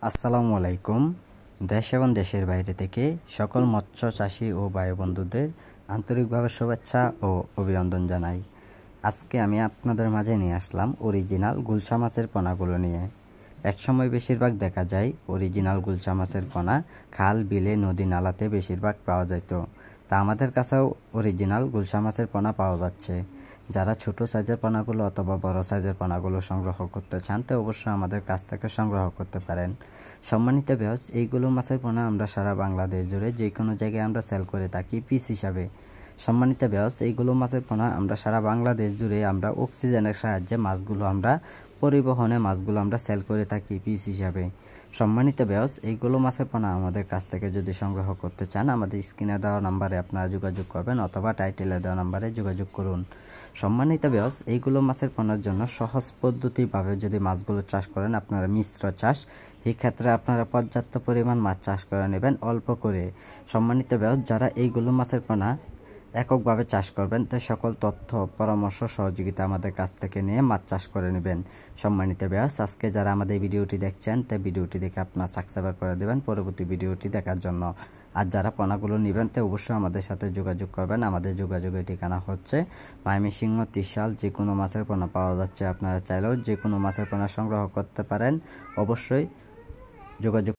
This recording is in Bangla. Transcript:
আসসালামু আলাইকুম। দেশ এবং দেশের বাইরে থেকে সকল মৎস্য চাষী ও ভাই বন্ধুদের আন্তরিকভাবে শুভেচ্ছা ও অভিনন্দন জানাই। আজকে আমি আপনাদের মাঝে নিয়ে আসলাম অরিজিনাল গুলশা মাছের পোনাগুলো নিয়ে। একসময় বেশিরভাগ দেখা যায় অরিজিনাল গুলশা মাছের পোনা খাল, বিলে, নদী, নালাতে বেশিরভাগ পাওয়া যেত। তা আমাদের কাছেও অরিজিনাল গুলশা মাছের পোনা পাওয়া যাচ্ছে। যারা ছোট সাইজের পোনাগুলো অথবা বড় সাইজের পোনাগুলো সংগ্রহ করতে চান তো অবশ্যই আমাদের কাছ থেকে সংগ্রহ করতে পারেন। সম্মানিত ভিউয়ার্স, এইগুলো মাছের পোনা আমরা সারা বাংলাদেশ জুড়ে যে কোনো জায়গায় আমরা সেল করে থাকি পিস হিসাবে। সম্মানিত ভিউয়ার্স, এইগুলো মাছের পোনা আমরা সারা বাংলাদেশ জুড়ে আমরা অক্সিজেনের সাহায্যে মাছগুলো আমরা সেল করে থাকি পিস হিসাবে। সম্মানিত ভিউয়ার্স, এইগুলো মাছের পোনা আমাদের কাছ থেকে যদি সংগ্রহ করতে চান আমাদের স্ক্রিনে দেওয়া নাম্বারে আপনারা যোগাযোগ করবেন অথবা টাইটেলে দেওয়া নাম্বারে যোগাযোগ করুন। সম্মানিত ভিউয়ার্স, এইগুলো মাছের পোনার জন্য সহজ পদ্ধতিভাবে যদি মাছগুলো চাষ করেন আপনারা মিশ্র চাষ, এই ক্ষেত্রে আপনারা পর্যাপ্ত পরিমাণ মাছ চাষ করে নেবেন অল্প করে। সম্মানিত ভিউয়ার্স, যারা এইগুলো মাছের পোনা এককভাবে চাষ করবেন তো সকল তথ্য পরামর্শ সহযোগিতা আমাদের কাছ থেকে নিয়ে মাছ চাষ করে নেবেন। সম্মানিত ভিউয়ার্স, আজকে যারা আমাদের ভিডিওটি দেখছেন তো ভিডিওটি দেখে আপনারা সাবস্ক্রাইব করে দেবেন পরবর্তী ভিডিওটি দেখার জন্য। আর যারা পোনাগুলো নেবেন তো অবশ্যই আমাদের সাথে যোগাযোগ করবেন। আমাদের যোগাযোগের ঠিকানা হচ্ছে ময়মনসিংহ, ত্রিশাল। যে কোনো মাছের পোনা পাওয়া যাচ্ছে, আপনারা চাইলেও যে কোনো মাছের পোনা সংগ্রহ করতে পারেন। অবশ্যই যোগাযোগ